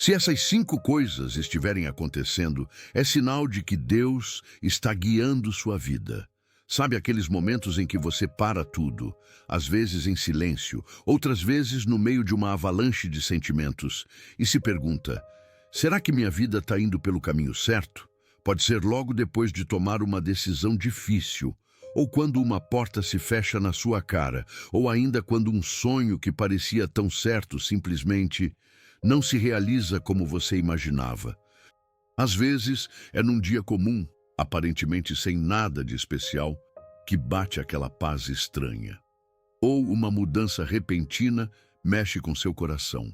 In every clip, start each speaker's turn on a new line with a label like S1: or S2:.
S1: Se essas 5 coisas estiverem acontecendo, é sinal de que Deus está guiando sua vida. Sabe aqueles momentos em que você para tudo, às vezes em silêncio, outras vezes no meio de uma avalanche de sentimentos, e se pergunta: será que minha vida está indo pelo caminho certo? Pode ser logo depois de tomar uma decisão difícil, ou quando uma porta se fecha na sua cara, ou ainda quando um sonho que parecia tão certo simplesmente não se realiza como você imaginava. Às vezes é num dia comum, aparentemente sem nada de especial, que bate aquela paz estranha. Ou uma mudança repentina mexe com seu coração.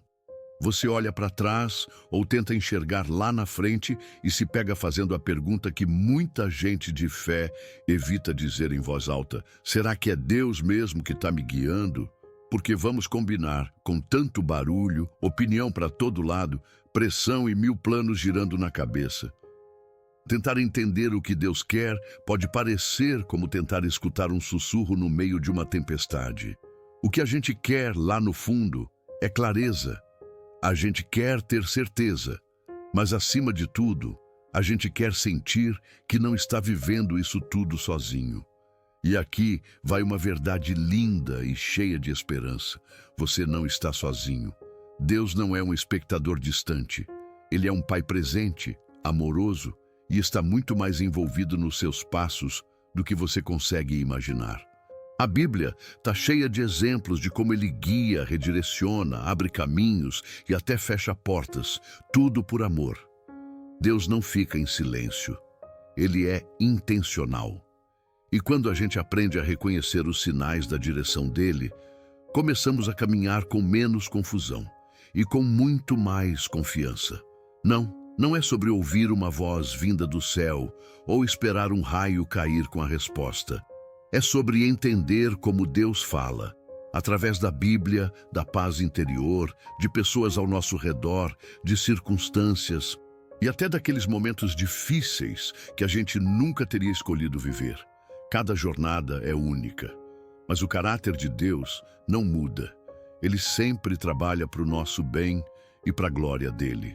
S1: Você olha para trás ou tenta enxergar lá na frente e se pega fazendo a pergunta que muita gente de fé evita dizer em voz alta: será que é Deus mesmo que está me guiando? Porque vamos combinar, com tanto barulho, opinião para todo lado, pressão e 1000 planos girando na cabeça. Tentar entender o que Deus quer pode parecer como tentar escutar um sussurro no meio de uma tempestade. O que a gente quer lá no fundo é clareza. A gente quer ter certeza, mas acima de tudo, a gente quer sentir que não está vivendo isso tudo sozinho. E aqui vai uma verdade linda e cheia de esperança. Você não está sozinho. Deus não é um espectador distante. Ele é um Pai presente, amoroso, e está muito mais envolvido nos seus passos do que você consegue imaginar. A Bíblia está cheia de exemplos de como ele guia, redireciona, abre caminhos e até fecha portas, tudo por amor. Deus não fica em silêncio. Ele é intencional. E quando a gente aprende a reconhecer os sinais da direção dele, começamos a caminhar com menos confusão e com muito mais confiança. Não é sobre ouvir uma voz vinda do céu ou esperar um raio cair com a resposta. É sobre entender como Deus fala, através da Bíblia, da paz interior, de pessoas ao nosso redor, de circunstâncias e até daqueles momentos difíceis que a gente nunca teria escolhido viver. Cada jornada é única, mas o caráter de Deus não muda. Ele sempre trabalha para o nosso bem e para a glória dele.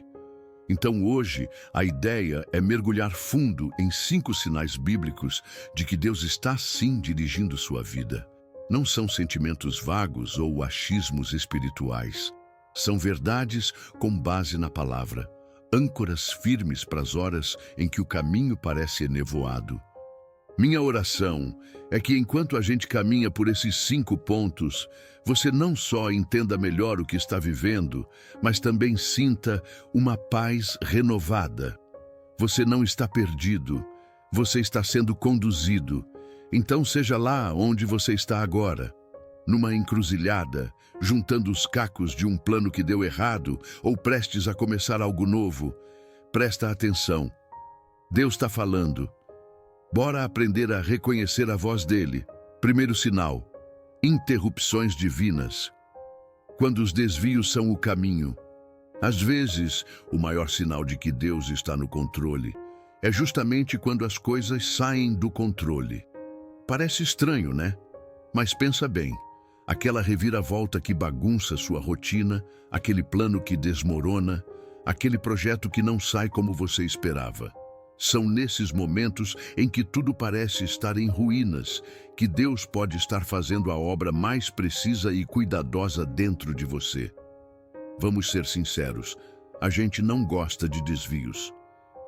S1: Então hoje, a ideia é mergulhar fundo em 5 sinais bíblicos de que Deus está sim dirigindo sua vida. Não são sentimentos vagos ou achismos espirituais. São verdades com base na palavra, âncoras firmes para as horas em que o caminho parece enevoado. Minha oração é que enquanto a gente caminha por esses 5 pontos, você não só entenda melhor o que está vivendo, mas também sinta uma paz renovada. Você não está perdido, você está sendo conduzido. Então seja lá onde você está agora, numa encruzilhada, juntando os cacos de um plano que deu errado ou prestes a começar algo novo. Presta atenção. Deus está falando. Bora aprender a reconhecer a voz dele. Primeiro sinal: interrupções divinas. Quando os desvios são o caminho. Às vezes, o maior sinal de que Deus está no controle é justamente quando as coisas saem do controle. Parece estranho, né? Mas pensa bem. Aquela reviravolta que bagunça sua rotina, aquele plano que desmorona, aquele projeto que não sai como você esperava. São nesses momentos em que tudo parece estar em ruínas que Deus pode estar fazendo a obra mais precisa e cuidadosa dentro de você. Vamos ser sinceros, a gente não gosta de desvios.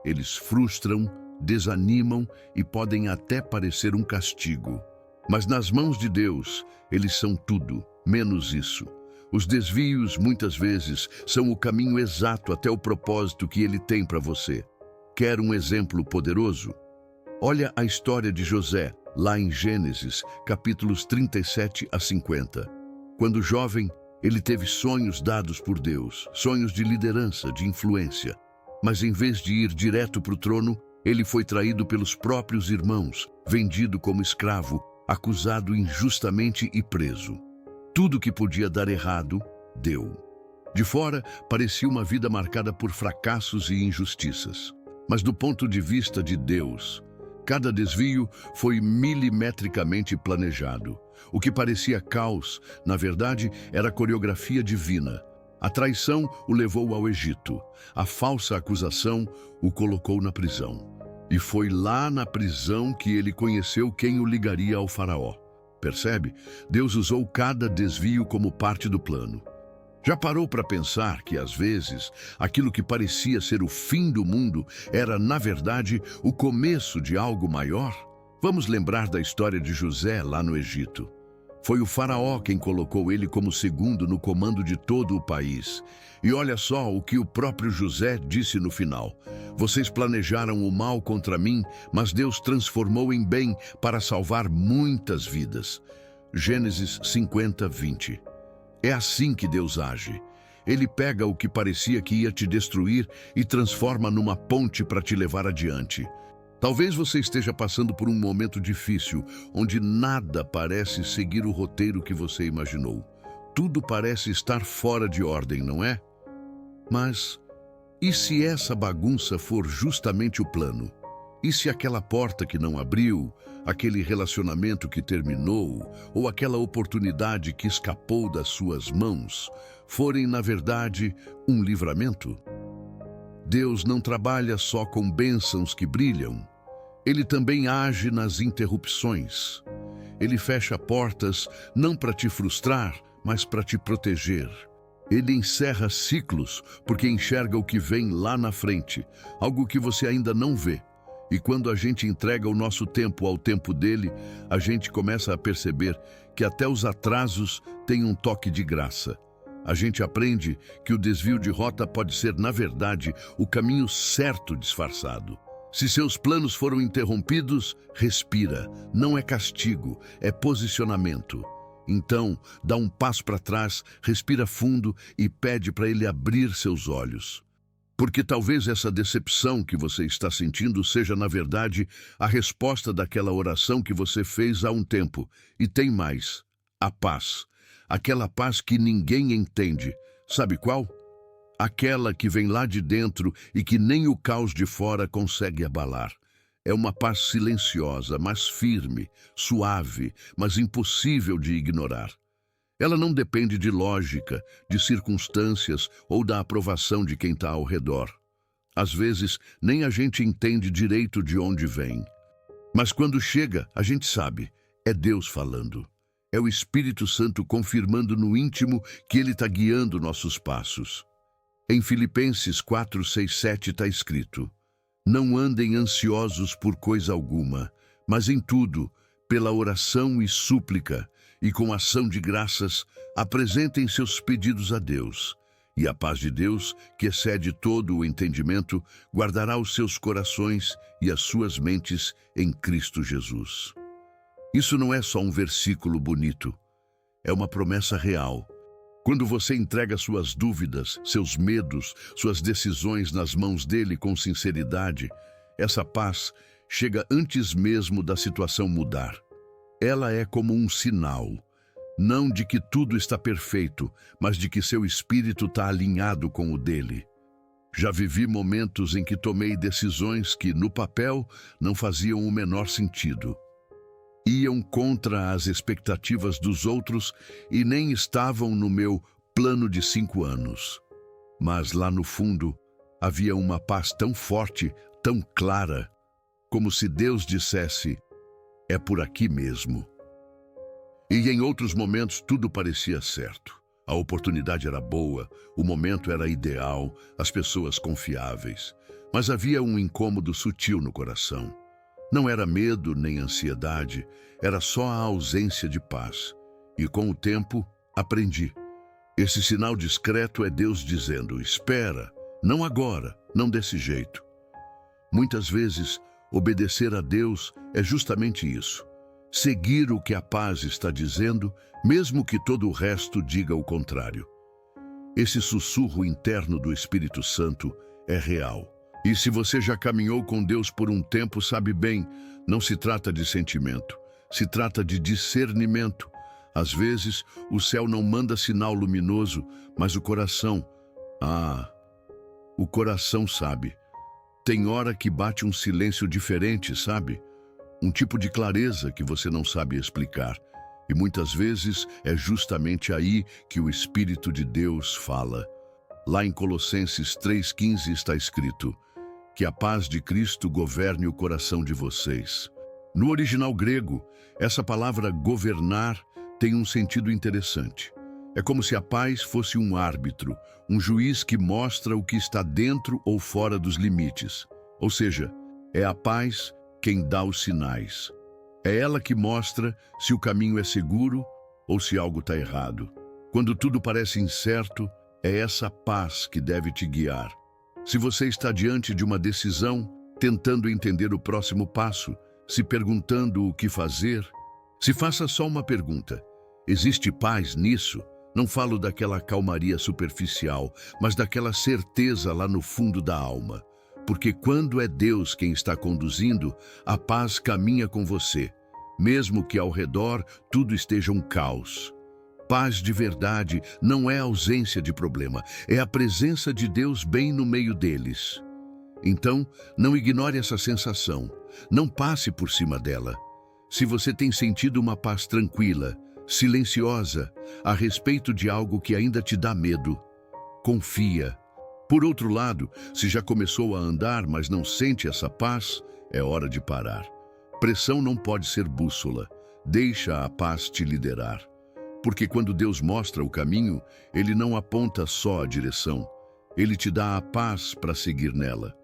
S1: Eles frustram, desanimam e podem até parecer um castigo. Mas nas mãos de Deus, eles são tudo, menos isso. Os desvios, muitas vezes, são o caminho exato até o propósito que Ele tem para você. Quer um exemplo poderoso? Olha a história de José, lá em Gênesis, capítulos 37 a 50. Quando jovem, ele teve sonhos dados por Deus, sonhos de liderança, de influência. Mas em vez de ir direto para o trono, ele foi traído pelos próprios irmãos, vendido como escravo, acusado injustamente e preso. Tudo que podia dar errado, deu. De fora, parecia uma vida marcada por fracassos e injustiças. Mas do ponto de vista de Deus, cada desvio foi milimetricamente planejado. O que parecia caos, na verdade, era coreografia divina. A traição o levou ao Egito. A falsa acusação o colocou na prisão. E foi lá na prisão que ele conheceu quem o ligaria ao faraó. Percebe? Deus usou cada desvio como parte do plano. Já parou para pensar que, às vezes, aquilo que parecia ser o fim do mundo era, na verdade, o começo de algo maior? Vamos lembrar da história de José lá no Egito. Foi o faraó quem colocou ele como segundo no comando de todo o país. E olha só o que o próprio José disse no final. Vocês planejaram o mal contra mim, mas Deus transformou em bem para salvar muitas vidas. Gênesis 50, 20. É assim que Deus age. Ele pega o que parecia que ia te destruir e transforma numa ponte para te levar adiante. Talvez você esteja passando por um momento difícil, onde nada parece seguir o roteiro que você imaginou. Tudo parece estar fora de ordem, não é? Mas, e se essa bagunça for justamente o plano? E se aquela porta que não abriu, aquele relacionamento que terminou, ou aquela oportunidade que escapou das suas mãos, forem, na verdade, um livramento? Deus não trabalha só com bênçãos que brilham. Ele também age nas interrupções. Ele fecha portas não para te frustrar, mas para te proteger. Ele encerra ciclos porque enxerga o que vem lá na frente, algo que você ainda não vê. E quando a gente entrega o nosso tempo ao tempo dele, a gente começa a perceber que até os atrasos têm um toque de graça. A gente aprende que o desvio de rota pode ser, na verdade, o caminho certo disfarçado. Se seus planos foram interrompidos, respira. Não é castigo, é posicionamento. Então, dá um passo para trás, respira fundo e pede para ele abrir seus olhos. Porque talvez essa decepção que você está sentindo seja, na verdade, a resposta daquela oração que você fez há um tempo. E tem mais, a paz. Aquela paz que ninguém entende. Sabe qual? Aquela que vem lá de dentro e que nem o caos de fora consegue abalar. É uma paz silenciosa, mas firme, suave, mas impossível de ignorar. Ela não depende de lógica, de circunstâncias ou da aprovação de quem está ao redor. Às vezes, nem a gente entende direito de onde vem. Mas quando chega, a gente sabe, é Deus falando. É o Espírito Santo confirmando no íntimo que Ele está guiando nossos passos. Em Filipenses 4, 6, 7 está escrito: não andem ansiosos por coisa alguma, mas em tudo, pela oração e súplica, e com ação de graças, apresentem seus pedidos a Deus. E a paz de Deus, que excede todo o entendimento, guardará os seus corações e as suas mentes em Cristo Jesus. Isso não é só um versículo bonito, é uma promessa real. Quando você entrega suas dúvidas, seus medos, suas decisões nas mãos dele com sinceridade, essa paz chega antes mesmo da situação mudar. Ela é como um sinal, não de que tudo está perfeito, mas de que seu espírito está alinhado com o dele. Já vivi momentos em que tomei decisões que, no papel, não faziam o menor sentido. Iam contra as expectativas dos outros e nem estavam no meu plano de 5 anos. Mas lá no fundo, havia uma paz tão forte, tão clara, como se Deus dissesse: é por aqui mesmo. E em outros momentos tudo parecia certo. A oportunidade era boa, o momento era ideal, as pessoas confiáveis. Mas havia um incômodo sutil no coração. Não era medo nem ansiedade, era só a ausência de paz. E com o tempo, aprendi. Esse sinal discreto é Deus dizendo: espera, não agora, não desse jeito. Muitas vezes, obedecer a Deus é justamente isso. Seguir o que a paz está dizendo, mesmo que todo o resto diga o contrário. Esse sussurro interno do Espírito Santo é real. E se você já caminhou com Deus por um tempo, sabe bem, não se trata de sentimento, se trata de discernimento. Às vezes, o céu não manda sinal luminoso, mas o coração, o coração sabe. Tem hora que bate um silêncio diferente, sabe? Um tipo de clareza que você não sabe explicar. E muitas vezes é justamente aí que o Espírito de Deus fala. Lá em Colossenses 3,15 está escrito: que a paz de Cristo governe o coração de vocês. No original grego, essa palavra governar tem um sentido interessante. É como se a paz fosse um árbitro, um juiz que mostra o que está dentro ou fora dos limites. Ou seja, é a paz quem dá os sinais. É ela que mostra se o caminho é seguro ou se algo está errado. Quando tudo parece incerto, é essa paz que deve te guiar. Se você está diante de uma decisão, tentando entender o próximo passo, se perguntando o que fazer, se faça só uma pergunta: existe paz nisso? Não falo daquela calmaria superficial, mas daquela certeza lá no fundo da alma. Porque quando é Deus quem está conduzindo, a paz caminha com você, mesmo que ao redor tudo esteja um caos. Paz de verdade não é ausência de problema, é a presença de Deus bem no meio deles. Então, não ignore essa sensação, não passe por cima dela. Se você tem sentido uma paz tranquila, silenciosa, a respeito de algo que ainda te dá medo, confia. Por outro lado, se já começou a andar, mas não sente essa paz, é hora de parar. Pressão não pode ser bússola, deixa a paz te liderar. Porque quando Deus mostra o caminho, Ele não aponta só a direção, Ele te dá a paz para seguir nela.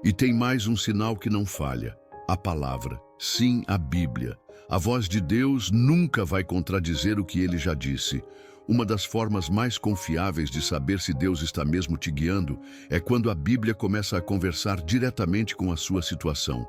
S1: E tem mais um sinal que não falha: a palavra. Sim, a Bíblia. A voz de Deus nunca vai contradizer o que Ele já disse. Uma das formas mais confiáveis de saber se Deus está mesmo te guiando é quando a Bíblia começa a conversar diretamente com a sua situação.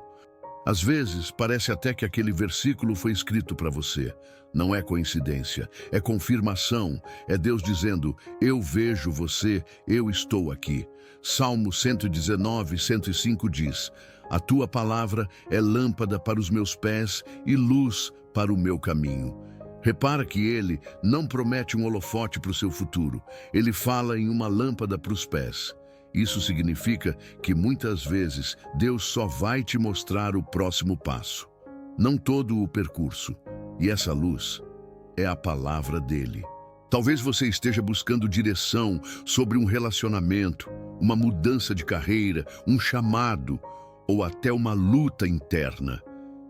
S1: Às vezes, parece até que aquele versículo foi escrito para você. Não é coincidência, é confirmação, é Deus dizendo: eu vejo você, eu estou aqui. Salmo 119, 105 diz: a tua palavra é lâmpada para os meus pés e luz para o meu caminho. Repara que ele não promete um holofote para o seu futuro, ele fala em uma lâmpada para os pés. Isso significa que muitas vezes Deus só vai te mostrar o próximo passo, não todo o percurso. E essa luz é a palavra dele. Talvez você esteja buscando direção sobre um relacionamento, uma mudança de carreira, um chamado ou até uma luta interna.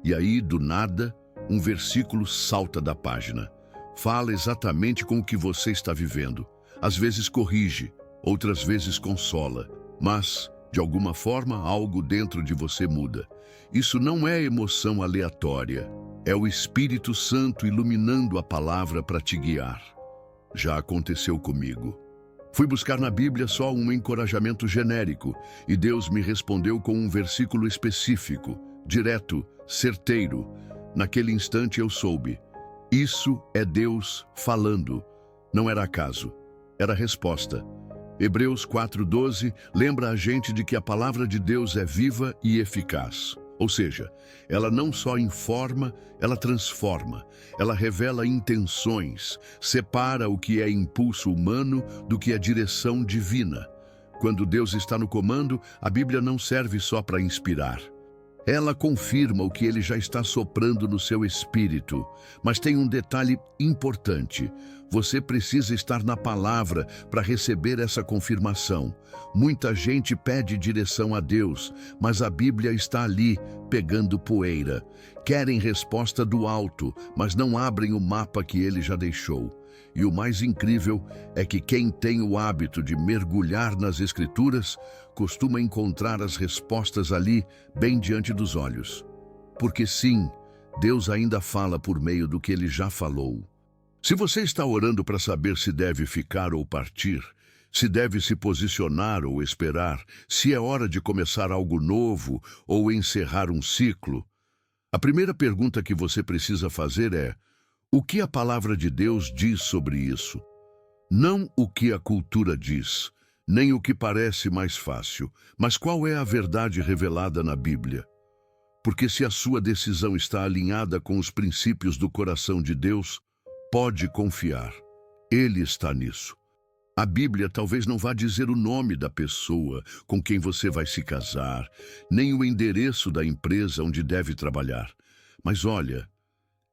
S1: E aí, do nada, um versículo salta da página. Fala exatamente com o que você está vivendo. Às vezes corrige, outras vezes consola, mas, de alguma forma, algo dentro de você muda. Isso não é emoção aleatória, é o Espírito Santo iluminando a palavra para te guiar. Já aconteceu comigo. Fui buscar na Bíblia só um encorajamento genérico, e Deus me respondeu com um versículo específico, direto, certeiro. Naquele instante eu soube: isso é Deus falando. Não era acaso, era resposta. Hebreus 4:12 lembra a gente de que a palavra de Deus é viva e eficaz. Ou seja, ela não só informa, ela transforma. Ela revela intenções, separa o que é impulso humano do que é direção divina. Quando Deus está no comando, a Bíblia não serve só para inspirar. Ela confirma o que ele já está soprando no seu espírito. Mas tem um detalhe importante: você precisa estar na palavra para receber essa confirmação. Muita gente pede direção a Deus, mas a Bíblia está ali, pegando poeira. Querem resposta do alto, mas não abrem o mapa que ele já deixou. E o mais incrível é que quem tem o hábito de mergulhar nas Escrituras costuma encontrar as respostas ali, bem diante dos olhos. Porque sim, Deus ainda fala por meio do que Ele já falou. Se você está orando para saber se deve ficar ou partir, se deve se posicionar ou esperar, se é hora de começar algo novo ou encerrar um ciclo, a primeira pergunta que você precisa fazer é: o que a palavra de Deus diz sobre isso? Não o que a cultura diz, nem o que parece mais fácil, mas qual é a verdade revelada na Bíblia? Porque se a sua decisão está alinhada com os princípios do coração de Deus, pode confiar. Ele está nisso. A Bíblia talvez não vá dizer o nome da pessoa com quem você vai se casar, nem o endereço da empresa onde deve trabalhar. Mas olha,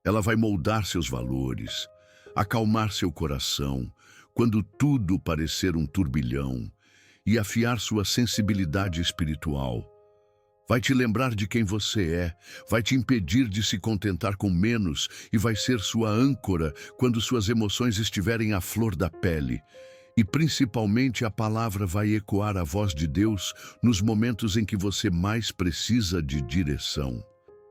S1: ela vai moldar seus valores, acalmar seu coração, quando tudo parecer um turbilhão. e afiar sua sensibilidade espiritual. Vai te lembrar de quem você é, vai te impedir de se contentar com menos e vai ser sua âncora quando suas emoções estiverem à flor da pele. E principalmente a palavra vai ecoar a voz de Deus nos momentos em que você mais precisa de direção.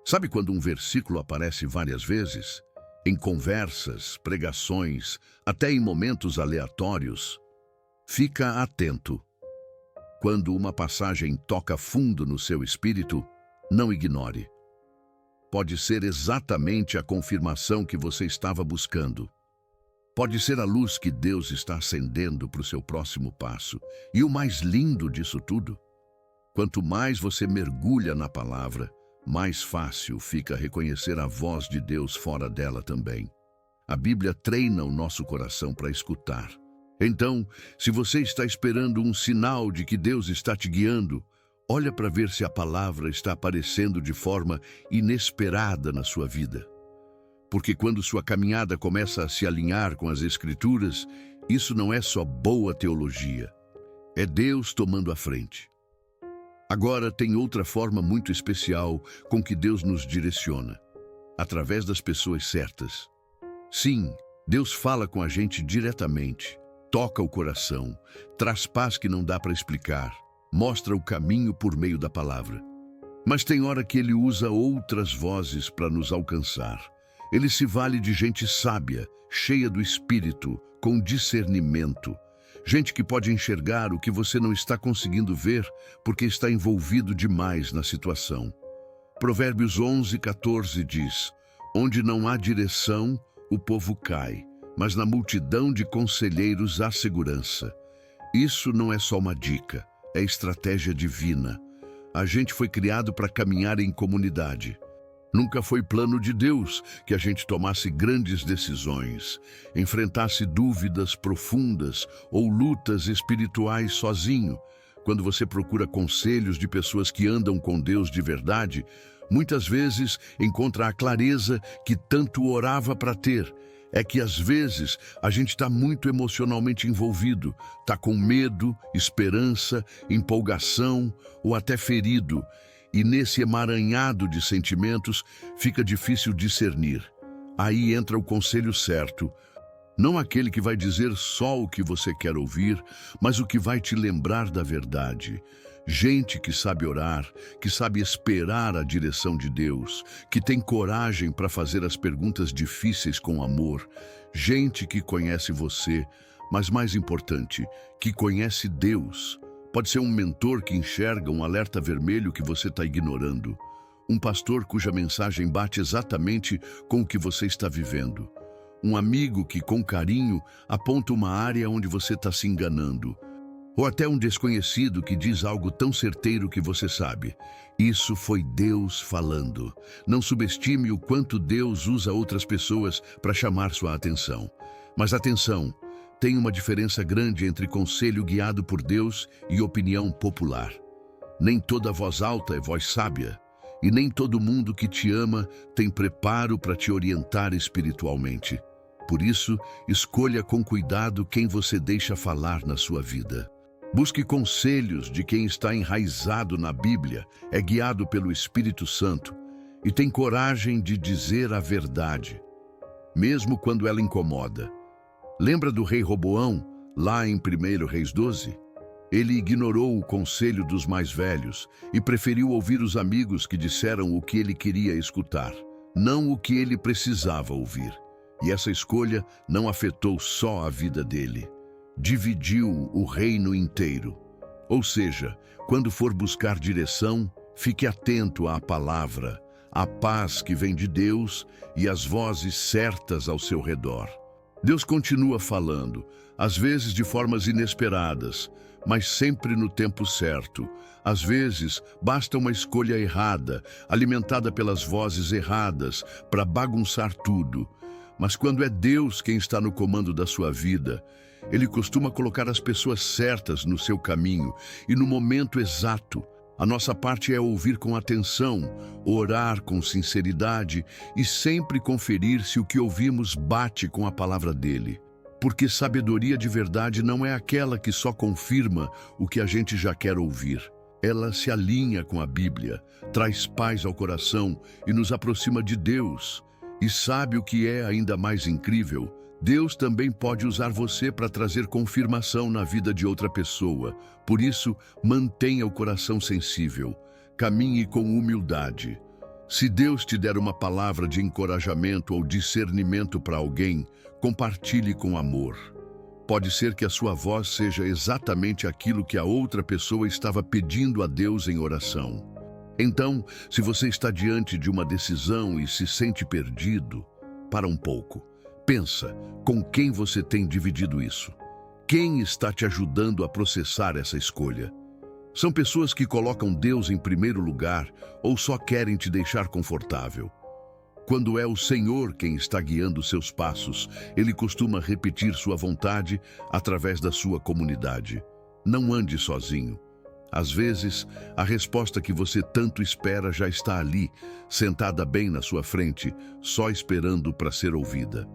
S1: Sabe quando um versículo aparece várias vezes? Em conversas, pregações, até em momentos aleatórios? Fica atento. Quando uma passagem toca fundo no seu espírito, não ignore. Pode ser exatamente a confirmação que você estava buscando. Pode ser a luz que Deus está acendendo para o seu próximo passo. E o mais lindo disso tudo, quanto mais você mergulha na palavra, mais fácil fica reconhecer a voz de Deus fora dela também. A Bíblia treina o nosso coração para escutar. Então, se você está esperando um sinal de que Deus está te guiando, olha para ver se a palavra está aparecendo de forma inesperada na sua vida. Porque quando sua caminhada começa a se alinhar com as Escrituras, isso não é só boa teologia, é Deus tomando a frente. Agora tem outra forma muito especial com que Deus nos direciona, através das pessoas certas. Sim, Deus fala com a gente diretamente. Toca o coração, traz paz que não dá para explicar, mostra o caminho por meio da palavra. Mas tem hora que ele usa outras vozes para nos alcançar. Ele se vale de gente sábia, cheia do Espírito, com discernimento. Gente que pode enxergar o que você não está conseguindo ver porque está envolvido demais na situação. Provérbios 11:14 diz: onde não há direção, o povo cai. Mas na multidão de conselheiros há segurança. Isso não é só uma dica, é estratégia divina. A gente foi criado para caminhar em comunidade. Nunca foi plano de Deus que a gente tomasse grandes decisões, enfrentasse dúvidas profundas ou lutas espirituais sozinho. Quando você procura conselhos de pessoas que andam com Deus de verdade, muitas vezes encontra a clareza que tanto orava para ter. É que às vezes a gente está muito emocionalmente envolvido, está com medo, esperança, empolgação ou até ferido. E nesse emaranhado de sentimentos fica difícil discernir. Aí entra o conselho certo. Não aquele que vai dizer só o que você quer ouvir, mas o que vai te lembrar da verdade. Gente que sabe orar, que sabe esperar a direção de Deus, que tem coragem para fazer as perguntas difíceis com amor. Gente que conhece você, mas mais importante, que conhece Deus. Pode ser um mentor que enxerga um alerta vermelho que você está ignorando. Um pastor cuja mensagem bate exatamente com o que você está vivendo. Um amigo que, com carinho, aponta uma área onde você está se enganando. Ou até um desconhecido que diz algo tão certeiro que você sabe. Isso foi Deus falando. Não subestime o quanto Deus usa outras pessoas para chamar sua atenção. Mas atenção, tem uma diferença grande entre conselho guiado por Deus e opinião popular. Nem toda voz alta é voz sábia. E nem todo mundo que te ama tem preparo para te orientar espiritualmente. Por isso, escolha com cuidado quem você deixa falar na sua vida. Busque conselhos de quem está enraizado na Bíblia, é guiado pelo Espírito Santo e tem coragem de dizer a verdade, mesmo quando ela incomoda. Lembra do rei Roboão, lá em 1 Reis 12? Ele ignorou o conselho dos mais velhos e preferiu ouvir os amigos que disseram o que ele queria escutar, não o que ele precisava ouvir. E essa escolha não afetou só a vida dele. Dividiu o reino inteiro. Ou seja, quando for buscar direção, fique atento à palavra, à paz que vem de Deus e às vozes certas ao seu redor. Deus continua falando, às vezes de formas inesperadas, mas sempre no tempo certo. Às vezes, basta uma escolha errada, alimentada pelas vozes erradas, para bagunçar tudo. Mas quando é Deus quem está no comando da sua vida, Ele costuma colocar as pessoas certas no seu caminho e no momento exato. A nossa parte é ouvir com atenção, orar com sinceridade e sempre conferir se o que ouvimos bate com a palavra dele. Porque sabedoria de verdade não é aquela que só confirma o que a gente já quer ouvir. Ela se alinha com a Bíblia, traz paz ao coração e nos aproxima de Deus. E sabe o que é ainda mais incrível? Deus também pode usar você para trazer confirmação na vida de outra pessoa. Por isso, mantenha o coração sensível. Caminhe com humildade. Se Deus te der uma palavra de encorajamento ou discernimento para alguém, compartilhe com amor. Pode ser que a sua voz seja exatamente aquilo que a outra pessoa estava pedindo a Deus em oração. Então, se você está diante de uma decisão e se sente perdido, para um pouco. Pensa, com quem você tem dividido isso? Quem está te ajudando a processar essa escolha? São pessoas que colocam Deus em primeiro lugar ou só querem te deixar confortável? Quando é o Senhor quem está guiando seus passos, Ele costuma repetir sua vontade através da sua comunidade. Não ande sozinho. Às vezes, a resposta que você tanto espera já está ali, sentada bem na sua frente, só esperando para ser ouvida.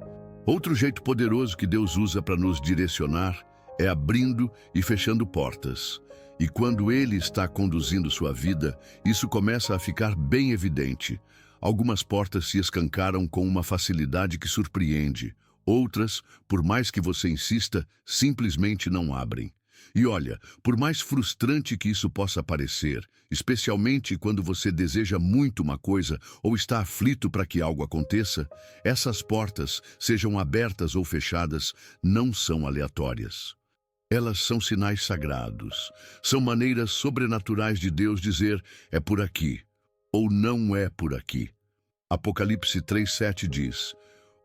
S1: Outro jeito poderoso que Deus usa para nos direcionar é abrindo e fechando portas. E quando Ele está conduzindo sua vida, isso começa a ficar bem evidente. Algumas portas se escancaram com uma facilidade que surpreende. Outras, por mais que você insista, simplesmente não abrem. E olha, por mais frustrante que isso possa parecer, especialmente quando você deseja muito uma coisa ou está aflito para que algo aconteça, essas portas, sejam abertas ou fechadas, não são aleatórias. Elas são sinais sagrados, são maneiras sobrenaturais de Deus dizer, é por aqui, ou não é por aqui. Apocalipse 3:7 diz,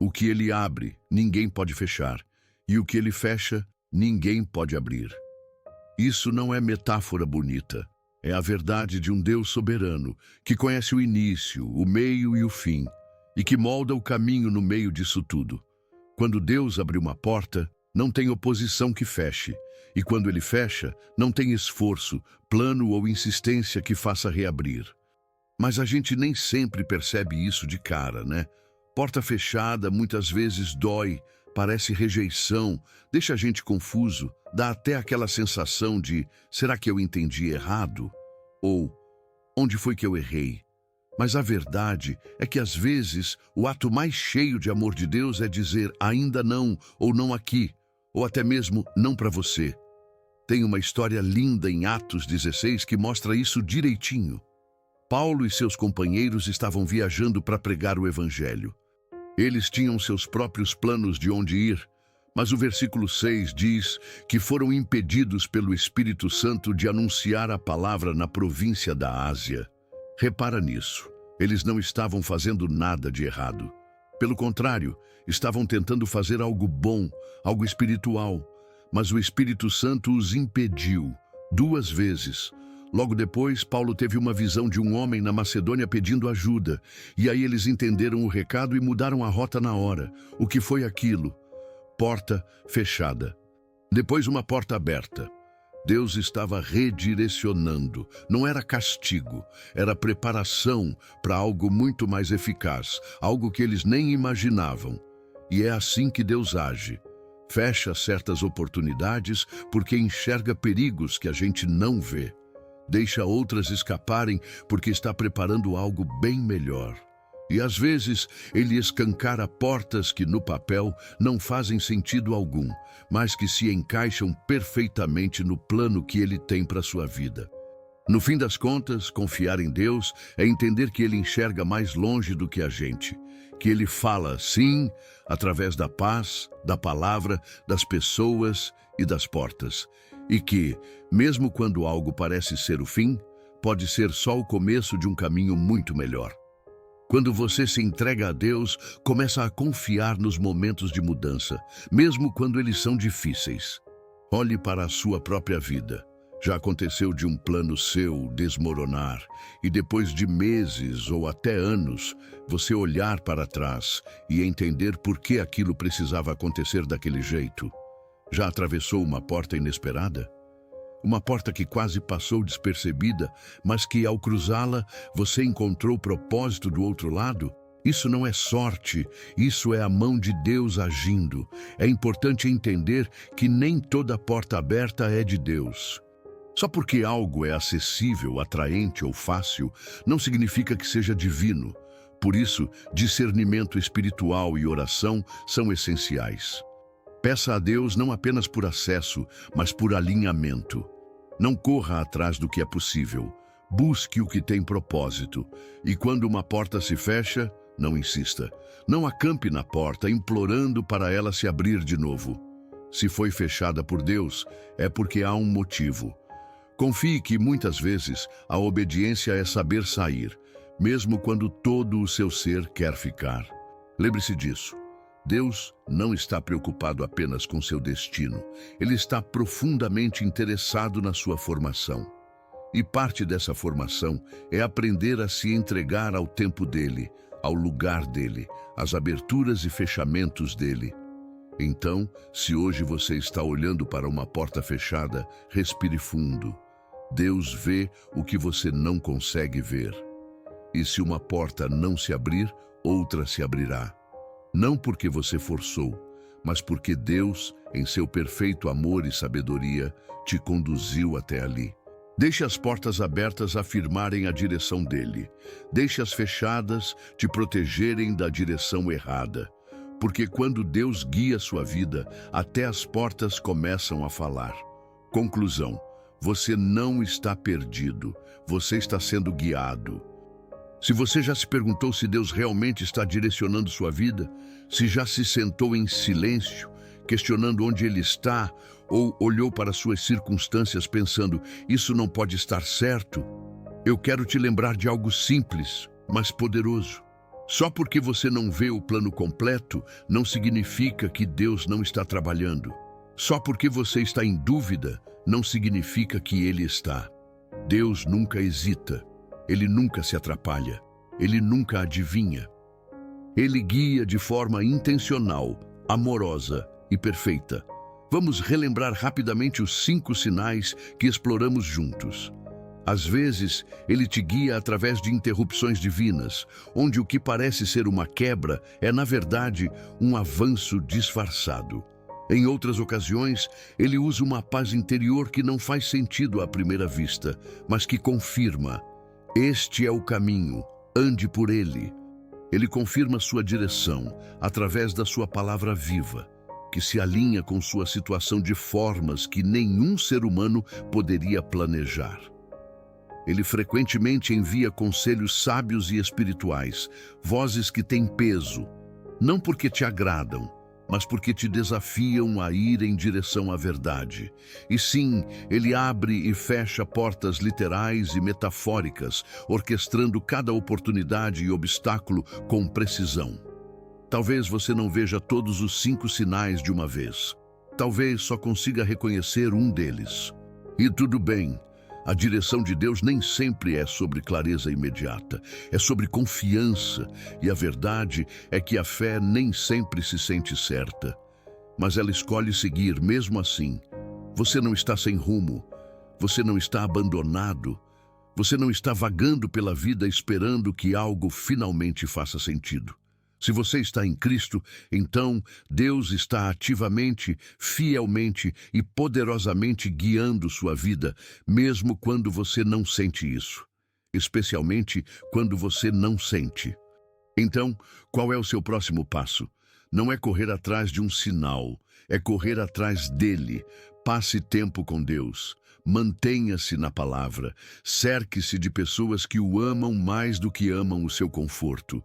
S1: o que Ele abre, ninguém pode fechar, e o que Ele fecha, ninguém pode abrir. Isso não é metáfora bonita, é a verdade de um Deus soberano, que conhece o início, o meio e o fim, e que molda o caminho no meio disso tudo. Quando Deus abre uma porta, não tem oposição que feche, e quando Ele fecha, não tem esforço, plano ou insistência que faça reabrir. Mas a gente nem sempre percebe isso de cara, né? Porta fechada muitas vezes dói, parece rejeição, deixa a gente confuso, dá até aquela sensação de, será que eu entendi errado? Ou, onde foi que eu errei? Mas a verdade é que às vezes o ato mais cheio de amor de Deus é dizer ainda não, ou não aqui, ou até mesmo não para você. Tem uma história linda em Atos 16 que mostra isso direitinho. Paulo e seus companheiros estavam viajando para pregar o Evangelho. Eles tinham seus próprios planos de onde ir, mas o versículo 6 diz que foram impedidos pelo Espírito Santo de anunciar a palavra na província da Ásia. Repara nisso, eles não estavam fazendo nada de errado. Pelo contrário, estavam tentando fazer algo bom, algo espiritual, mas o Espírito Santo os impediu 2 vezes. Logo depois, Paulo teve uma visão de um homem na Macedônia pedindo ajuda, e aí eles entenderam o recado e mudaram a rota na hora. O que foi aquilo? Porta fechada. Depois uma porta aberta. Deus estava redirecionando. Não era castigo, era preparação para algo muito mais eficaz, algo que eles nem imaginavam. E é assim que Deus age. Fecha certas oportunidades porque enxerga perigos que a gente não vê. Deixa outras escaparem porque está preparando algo bem melhor. E às vezes Ele escancara portas que no papel não fazem sentido algum, mas que se encaixam perfeitamente no plano que Ele tem para a sua vida. No fim das contas, confiar em Deus é entender que Ele enxerga mais longe do que a gente, que Ele fala sim, através da paz, da palavra, das pessoas e das portas, e que, mesmo quando algo parece ser o fim, pode ser só o começo de um caminho muito melhor. Quando você se entrega a Deus, começa a confiar nos momentos de mudança, mesmo quando eles são difíceis. Olhe para a sua própria vida. Já aconteceu de um plano seu desmoronar e depois de meses ou até anos, você olhar para trás e entender por que aquilo precisava acontecer daquele jeito? Já atravessou uma porta inesperada? Uma porta que quase passou despercebida, mas que ao cruzá-la, você encontrou propósito do outro lado? Isso não é sorte, isso é a mão de Deus agindo. É importante entender que nem toda porta aberta é de Deus. Só porque algo é acessível, atraente ou fácil, não significa que seja divino. Por isso, discernimento espiritual e oração são essenciais. Peça a Deus não apenas por acesso, mas por alinhamento. Não corra atrás do que é possível. Busque o que tem propósito. E quando uma porta se fecha, não insista. Não acampe na porta, implorando para ela se abrir de novo. Se foi fechada por Deus, é porque há um motivo. Confie que, muitas vezes, a obediência é saber sair, mesmo quando todo o seu ser quer ficar. Lembre-se disso. Deus não está preocupado apenas com seu destino. Ele está profundamente interessado na sua formação. E parte dessa formação é aprender a se entregar ao tempo dele, ao lugar dele, às aberturas e fechamentos dele. Então, se hoje você está olhando para uma porta fechada, respire fundo. Deus vê o que você não consegue ver. E se uma porta não se abrir, outra se abrirá. Não porque você forçou, mas porque Deus, em seu perfeito amor e sabedoria, te conduziu até ali. Deixe as portas abertas afirmarem a direção dele. Deixe as fechadas te protegerem da direção errada. Porque quando Deus guia sua vida, até as portas começam a falar. Conclusão: você não está perdido, você está sendo guiado. Se você já se perguntou se Deus realmente está direcionando sua vida, se já se sentou em silêncio, questionando onde Ele está, ou olhou para suas circunstâncias pensando, isso não pode estar certo, eu quero te lembrar de algo simples, mas poderoso. Só porque você não vê o plano completo, não significa que Deus não está trabalhando. Só porque você está em dúvida, não significa que Ele está. Deus nunca hesita. Ele nunca se atrapalha. Ele nunca adivinha. Ele guia de forma intencional, amorosa e perfeita. Vamos relembrar rapidamente os 5 sinais que exploramos juntos. Às vezes, ele te guia através de interrupções divinas, onde o que parece ser uma quebra é, na verdade, um avanço disfarçado. Em outras ocasiões, ele usa uma paz interior que não faz sentido à primeira vista, mas que confirma: este é o caminho, ande por ele. Ele confirma sua direção através da sua palavra viva, que se alinha com sua situação de formas que nenhum ser humano poderia planejar. Ele frequentemente envia conselhos sábios e espirituais, vozes que têm peso, não porque te agradam, mas porque te desafiam a ir em direção à verdade. E sim, ele abre e fecha portas literais e metafóricas, orquestrando cada oportunidade e obstáculo com precisão. Talvez você não veja todos os 5 sinais de uma vez. Talvez só consiga reconhecer um deles. E tudo bem. A direção de Deus nem sempre é sobre clareza imediata, é sobre confiança, e a verdade é que a fé nem sempre se sente certa. Mas ela escolhe seguir mesmo assim. Você não está sem rumo, você não está abandonado, você não está vagando pela vida esperando que algo finalmente faça sentido. Se você está em Cristo, então Deus está ativamente, fielmente e poderosamente guiando sua vida, mesmo quando você não sente isso. Especialmente quando você não sente. Então, qual é o seu próximo passo? Não é correr atrás de um sinal, é correr atrás dele. Passe tempo com Deus. Mantenha-se na palavra. Cerque-se de pessoas que o amam mais do que amam o seu conforto.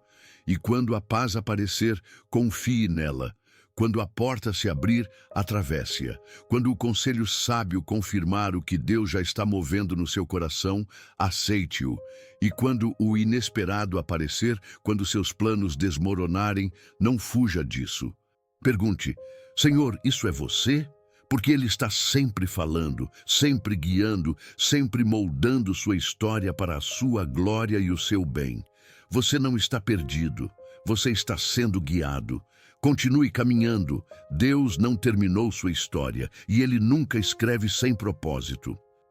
S1: E quando a paz aparecer, confie nela. Quando a porta se abrir, atravesse-a. Quando o conselho sábio confirmar o que Deus já está movendo no seu coração, aceite-o. E quando o inesperado aparecer, quando seus planos desmoronarem, não fuja disso. Pergunte: Senhor, isso é você? Porque Ele está sempre falando, sempre guiando, sempre moldando sua história para a sua glória e o seu bem. Você não está perdido, você está sendo guiado. Continue caminhando. Deus não terminou sua história e Ele nunca escreve sem propósito.